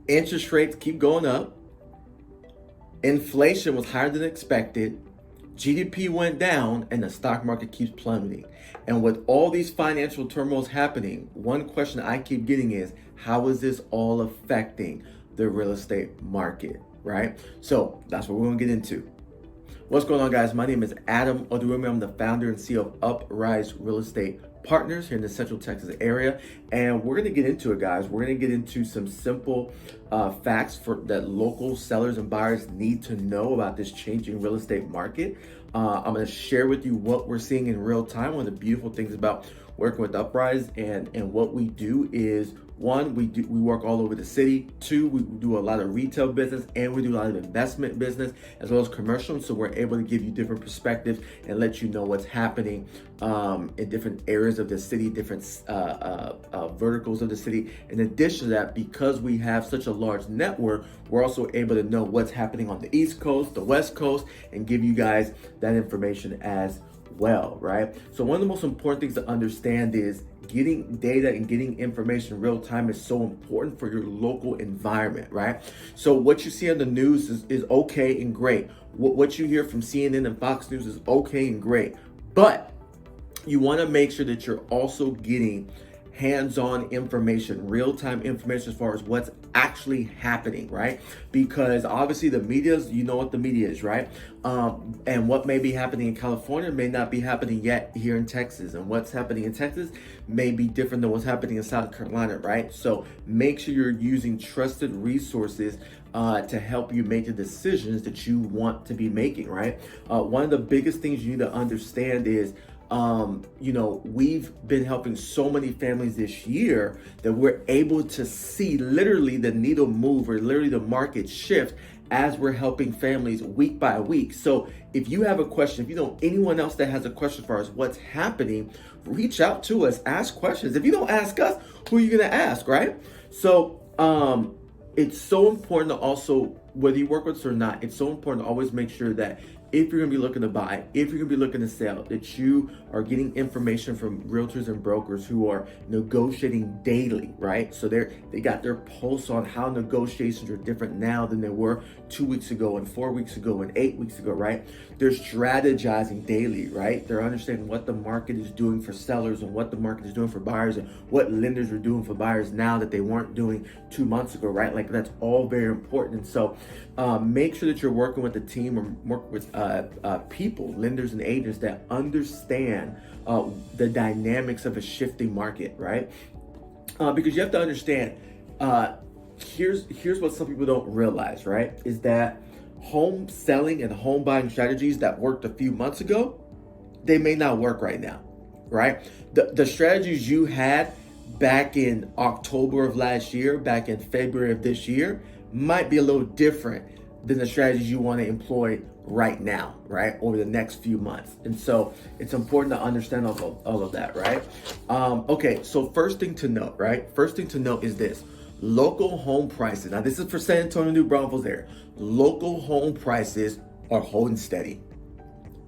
Interest rates keep going up. Inflation was higher than expected. GDP went down and the stock market keeps plummeting. And with all these financial turmoils happening, one question I keep getting is, how is this all affecting the real estate market, right? So that's what we're gonna get into. What's going on, guys? My name is Adam Odurumi. I'm the founder and CEO of Uprise Real Estate Partners here in the Central Texas area. And we're gonna get into it, guys. We're gonna get into some simple facts that local sellers and buyers need to know about this changing real estate market. I'm gonna share with you what we're seeing in real time. One of the beautiful things about working with Uprise and what we do is, one, we work all over the city. Two, we do a lot of retail business, and we do a lot of investment business as well as commercial. So we're able to give you different perspectives and let you know what's happening in different areas of the city, different verticals of the city. In addition to that, because we have such a large network, we're also able to know what's happening on the East Coast, the West Coast, and give you guys that information as well, right? So one of the most important things to understand is getting data and getting information in real time is so important for your local environment, right? So what you see on the news is okay and great. What you hear from CNN and Fox News is okay and great, but you want to make sure that you're also getting hands-on information, real-time information as far as what's actually happening, right? Because obviously the media's, you know what the media is, right? And what may be happening in California may not be happening yet here in Texas. And what's happening in Texas may be different than what's happening in South Carolina, right? So make sure you're using trusted resources to help you make the decisions that you want to be making, right? One of the biggest things you need to understand is we've been helping so many families this year that we're able to see literally the needle move or literally the market shift as we're helping families week by week. So if you have a question, if you know anyone else that has a question for us, what's happening, reach out to us, ask questions. If you don't ask us, who are you going to ask, right? So it's so important to also, whether you work with us or not, it's so important to always make sure that if you're gonna be looking to buy, if you're gonna be looking to sell, that you are getting information from realtors and brokers who are negotiating daily, right? So they got their pulse on how negotiations are different now than they were 2 weeks ago and 4 weeks ago and 8 weeks ago, right? They're strategizing daily, right? They're understanding what the market is doing for sellers and what the market is doing for buyers and what lenders are doing for buyers now that they weren't doing 2 months ago, right? Like, that's all very important. And so make sure that you're working with a team or work with people, lenders and agents that understand the dynamics of a shifting market, right? Because you have to understand, here's what some people don't realize, right? Is that home selling and home buying strategies that worked a few months ago, they may not work right now, right? The strategies you had back in October of last year, back in February of this year, might be a little different than the strategies you want to employ right now, right? Over the next few months. And so it's important to understand all of that, right? Okay, so first thing to note, right? First thing to note is this: local home prices. Now, this is for San Antonio, New Braunfels area. Local home prices are holding steady,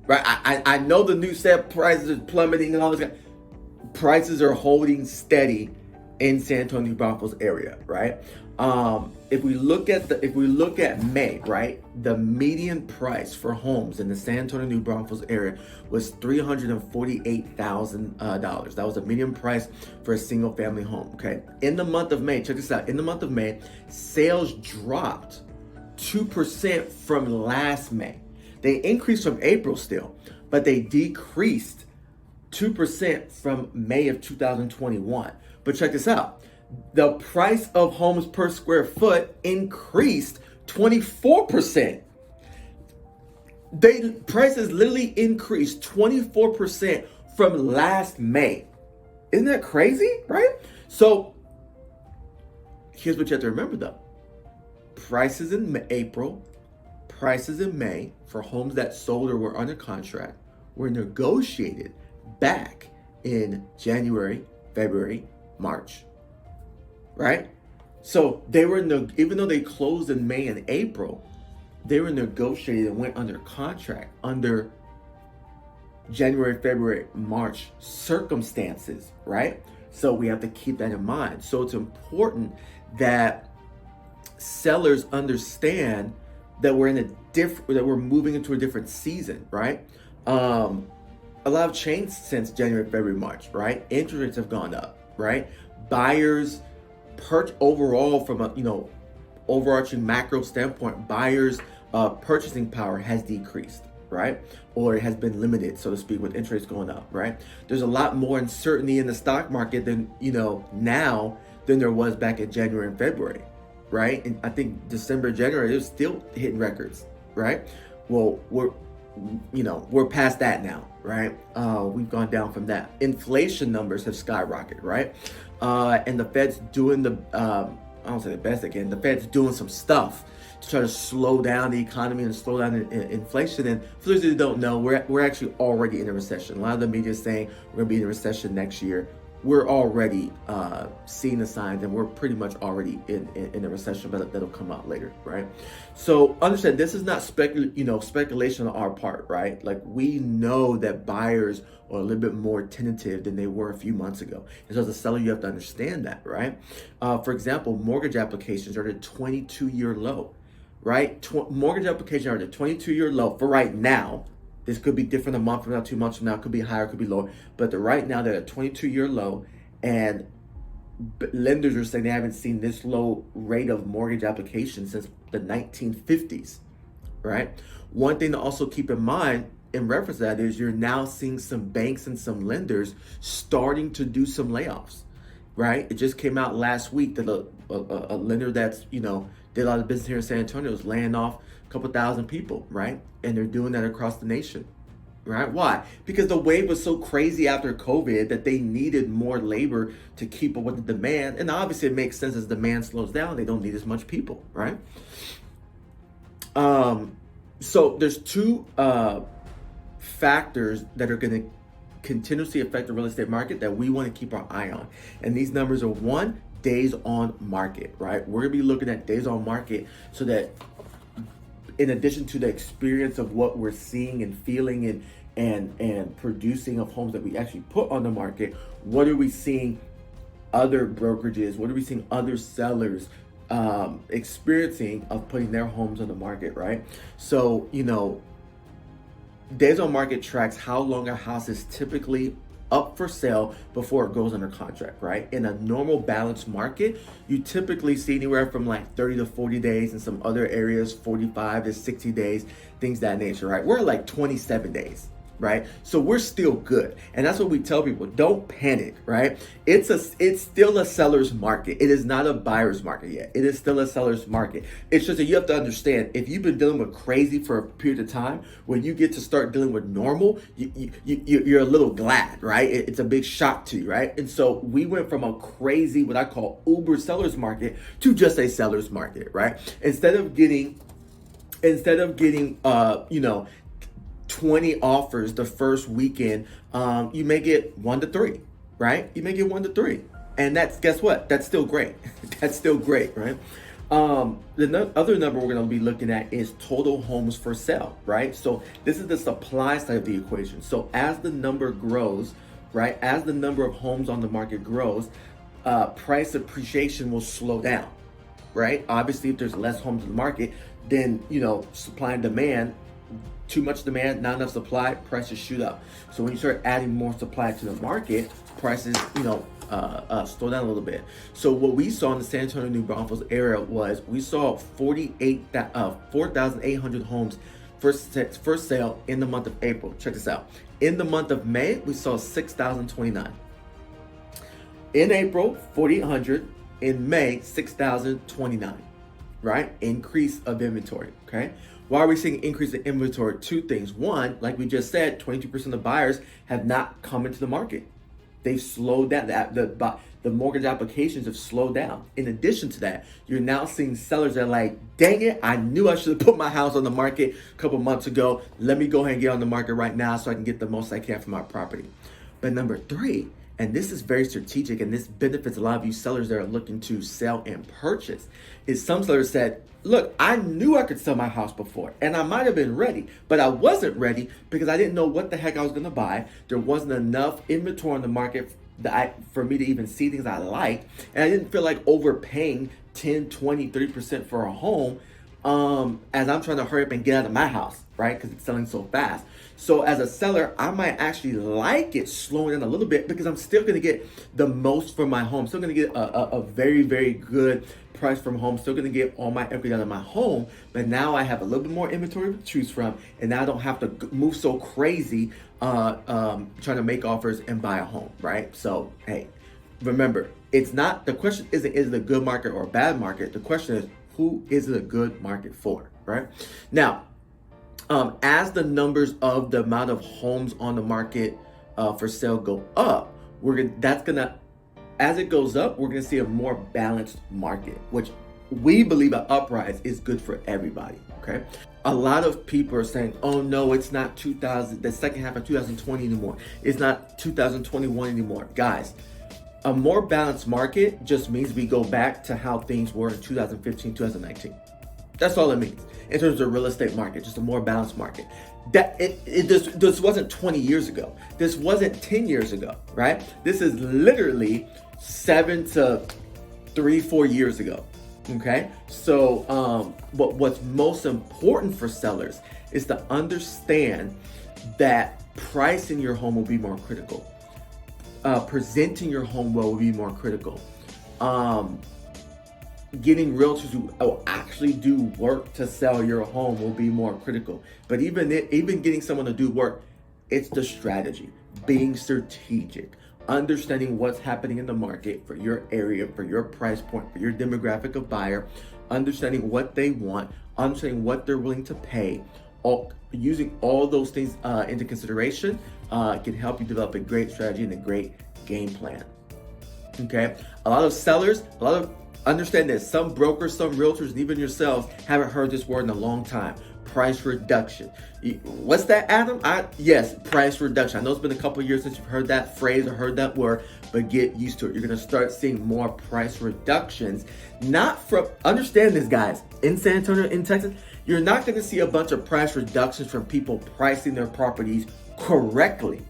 right? I know the new set prices are plummeting and all this. Prices are holding steady in San Antonio, New Braunfels area, right? If we look at May, right, the median price for homes in the San Antonio, New Braunfels area was $348,000. That was a median price for a single family home. Okay, in the month of May, check this out. In the month of May, sales dropped 2% from last May. They increased from April still, but they decreased 2% from May of 2021. But check this out. The price of homes per square foot increased 24%. Prices literally increased 24% from last May. Isn't that crazy, right? So here's what you have to remember though. Prices in April, prices in May for homes that sold or were under contract were negotiated back in January, February, March. Right? So they were, even though they closed in May and April, they were negotiated and went under contract under January, February, March circumstances, right? So we have to keep that in mind. So it's important that sellers understand that we're moving into a different season, right? A lot of changed since January, February, March, right? Interest rates have gone up, right? Buyers overall from a overarching macro standpoint, buyers' purchasing power has decreased, right? Or it has been limited, so to speak, with interest rates going up, right? There's a lot more uncertainty in the stock market than now than there was back in January and February, right? And I think December, January, it was still hitting records, right? Well, we're past that now, right? We've gone down from that. Inflation numbers have skyrocketed, right? And the Fed's doing I don't say the best again. The Fed's doing some stuff to try to slow down the economy and slow down inflation. And for those who don't know, we're actually already in a recession. A lot of the media is saying we're going to be in a recession next year. We're already seeing the signs, and we're pretty much already in a recession, but that'll come out later, right? So understand, this is not speculation on our part, right? Like, we know that buyers are a little bit more tentative than they were a few months ago. And so as a seller, you have to understand that, right? For example, mortgage applications are at a 22-year low, right? Mortgage applications are at a 22-year low for right now. This could be different a month from now, 2 months from now. It could be higher, it could be lower. But right now, they're at a 22-year low. And lenders are saying they haven't seen this low rate of mortgage applications since the 1950s, right? One thing to also keep in mind in reference to that is you're now seeing some banks and some lenders starting to do some layoffs, right? It just came out last week that a lender that's, did a lot of business here in San Antonio is laying off couple thousand people, right? And they're doing that across the nation, right? Why? Because the wave was so crazy after COVID that they needed more labor to keep up with the demand. And obviously it makes sense as demand slows down, they don't need as much people, right? So there's two factors that are going to continuously affect the real estate market that we want to keep our eye on. And these numbers are: one, days on market, right? We're going to be looking at days on market so that in addition to the experience of what we're seeing and feeling and producing of homes that we actually put on the market, what are we seeing other brokerages, what are we seeing other sellers experiencing of putting their homes on the market, right? So, days on market tracks how long a house is typically up for sale before it goes under contract, right? In a normal balanced market, you typically see anywhere from like 30 to 40 days, in some other areas 45 to 60 days, things of that nature, right? We're like 27 days, right? So we're still good. And that's what we tell people: don't panic, right? It's still a seller's market. It is not a buyer's market yet. It is still a seller's market. It's just that you have to understand, if you've been dealing with crazy for a period of time, when you get to start dealing with normal, you're a little glad, right? It's a big shock to you, right? And so we went from a crazy, what I call Uber seller's market, to just a seller's market, right? Instead of getting 20 offers the first weekend, you may get 1 to 3, right? You may get 1 to 3. And guess what? That's still great. That's still great, right? The other number we're going to be looking at is total homes for sale, right? So this is the supply side of the equation. So as the number grows, right, as the number of homes on the market grows, price appreciation will slow down, right? Obviously, if there's less homes in the market, then, supply and demand, too much demand, not enough supply, prices shoot up. So when you start adding more supply to the market, prices, slow down a little bit. So what we saw in the San Antonio, New Braunfels area was we saw 4,800 homes first sale in the month of April. Check this out. In the month of May, we saw 6,029. In April, 4,800. In May, 6,029, right? Increase of inventory, okay? Why are we seeing increase in inventory? Two things. One, like we just said, 22% of buyers have not come into the market. They've slowed down. The mortgage applications have slowed down. In addition to that, you're now seeing sellers that are like, dang it, I knew I should have put my house on the market a couple months ago. Let me go ahead and get on the market right now so I can get the most I can for my property. But number three, and this is very strategic, and this benefits a lot of you sellers that are looking to sell and purchase, is some sellers said, look, I knew I could sell my house before, and I might have been ready, but I wasn't ready because I didn't know what the heck I was going to buy. There wasn't enough inventory on the market for me to even see things I liked, and I didn't feel like overpaying 10, 20, 30% for a home, as I'm trying to hurry up and get out of my house, right? Because it's selling so fast. So as a seller, I might actually like it slowing down a little bit because I'm still going to get the most for my home. Still going to get a very, very good price from home. Still going to get all my equity out of my home. But now I have a little bit more inventory to choose from. And now I don't have to move so crazy trying to make offers and buy a home, right? So, hey, remember, the question isn't, is it a good market or a bad market? The question is, who is it a good market for, right? Now, as the numbers of the amount of homes on the market for sale go up, as it goes up, we're gonna see a more balanced market, which we believe an uprise is good for everybody, okay? A lot of people are saying, oh no, it's not the second half of 2020 anymore. It's not 2021 anymore. Guys, a more balanced market just means we go back to how things were in 2015, 2019. That's all it means in terms of real estate market, just a more balanced market. This wasn't 20 years ago. This wasn't 10 years ago, right? This is literally 7 to 4 years ago. Okay, so but what's most important for sellers is to understand that pricing your home will be more critical. Presenting your home well will be more critical. Getting realtors who will actually do work to sell your home will be more critical. But even getting someone to do work, it's the strategy, being strategic, understanding what's happening in the market for your area, for your price point, for your demographic of buyer, understanding what they want, understanding what they're willing to pay. Using all those things into consideration can help you develop a great strategy and a great game plan. Okay, a lot of understand that some brokers, some realtors, and even yourselves haven't heard this word in a long time. Price reduction. What's that, Adam? Yes, price reduction. I know it's been a couple of years since you've heard that phrase or heard that word, but get used to it. You're going to start seeing more price reductions. Understand this, guys. In San Antonio, in Texas, you're not going to see a bunch of price reductions from people pricing their properties correctly.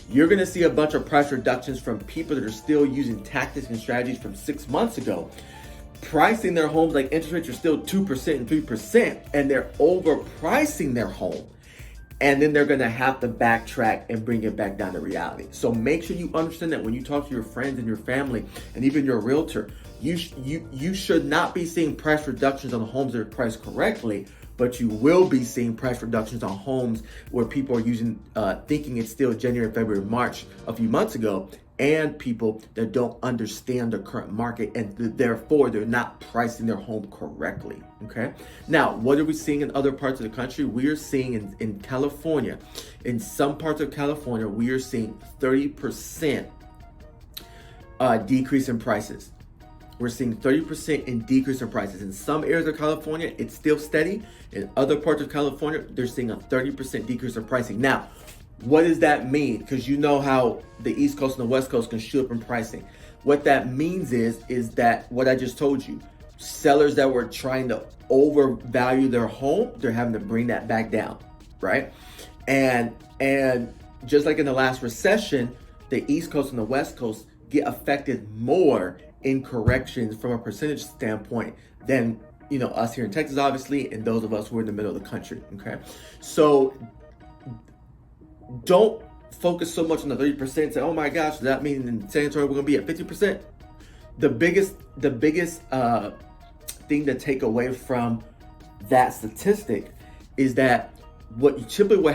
You're going to see a bunch of price reductions from people that are still using tactics and strategies from 6 months ago, pricing their homes like interest rates are still 2% and 3%, and they're overpricing their home. And then they're going to have to backtrack and bring it back down to reality. So make sure you understand that when you talk to your friends and your family and even your realtor, you should not be seeing price reductions on the homes that are priced correctly, but you will be seeing price reductions on homes where people are using, thinking it's still January, February, March a few months ago, and people that don't understand the current market and therefore they're not pricing their home correctly, okay? Now, what are we seeing in other parts of the country? We are seeing in California, in some parts of California, we are seeing 30% decrease in prices. We're seeing 30% in decrease in prices. In some areas of California, it's still steady. In other parts of California, they're seeing a 30% decrease in pricing. Now, what does that mean? Because you know how the East Coast and the West Coast can shoot up in pricing. What that means is that what I just told you, sellers that were trying to overvalue their home, they're having to bring that back down, right? And just like in the last recession, the East Coast and the West Coast get affected more in corrections from a percentage standpoint than us here in Texas, obviously, and those of us who are in the middle of the country. Okay, so don't focus so much on the 30%. Say, oh my gosh, does that mean in San Antonio we're gonna be at 50%? The biggest thing to take away from that statistic is that what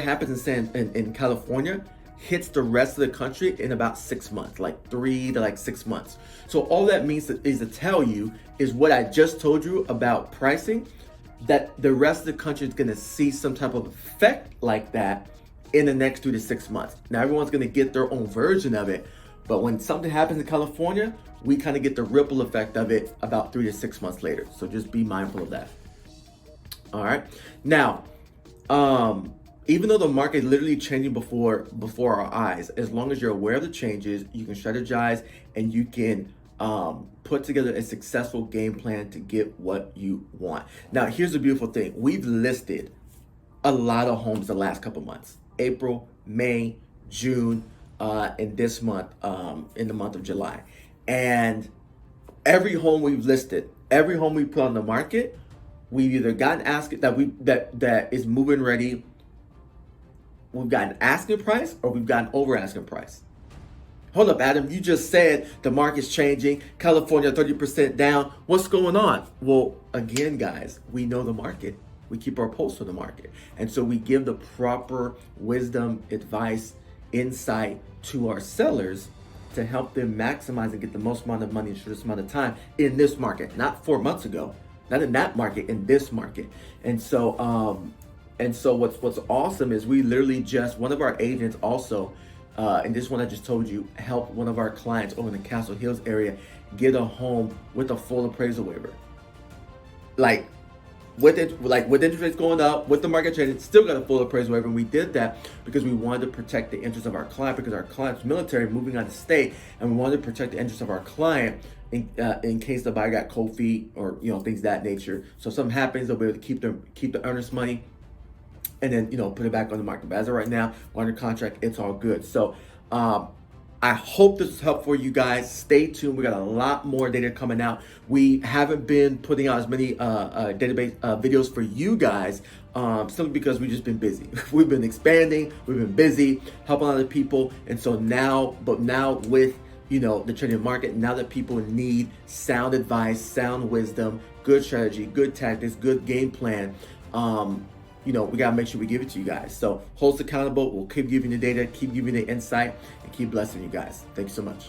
happens in California hits the rest of the country in about 6 months, like 3 to 6 months. So all that means is to tell you is what I just told you about pricing, that the rest of the country is going to see some type of effect like that in the next 3 to 6 months. Now everyone's going to get their own version of it, but when something happens in California, we kind of get the ripple effect of it about 3 to 6 months later. So just be mindful of that. All right. Now, even though the market is literally changing before our eyes, as long as you're aware of the changes, you can strategize and you can put together a successful game plan to get what you want. Now, here's the beautiful thing. We've listed a lot of homes the last couple months, April, May, June, and this month, in the month of July. And every home we've listed, every home we put on the market, we've either gotten asking that is move-in ready, we've gotten asking price, or we've gotten over asking price. Hold up, Adam, you just said the market's changing, California 30% down. What's going on? Well, again, guys, we know the market. We keep our pulse on the market. And so we give the proper wisdom, advice, insight to our sellers to help them maximize and get the most amount of money in the shortest amount of time in this market, not 4 months ago, not in that market, in this market. And so what's awesome is we literally just, one of our agents also, and this one I just told you, helped one of our clients over in the Castle Hills area get a home with a full appraisal waiver. With interest rates going up, with the market changing, still got a full appraisal waiver. And we did that because we wanted to protect the interest of our client, because our client's military, moving out of state, and we wanted to protect the interest of our client in case the buyer got cold feet or things of that nature. So if something happens, they'll be able to keep the earnest money and then put it back on the market. But as of right now, we're under contract. It's all good. So I hope this was helpful for you guys. Stay tuned. We got a lot more data coming out. We haven't been putting out as many database videos for you guys simply because we've just been busy. We've been expanding. We've been busy helping other people. And so now with the trading market, now that people need sound advice, sound wisdom, good strategy, good tactics, good game plan, we got to make sure we give it to you guys. So hold us accountable. We'll keep giving you the data, keep giving you the insight, and keep blessing you guys. Thank you so much.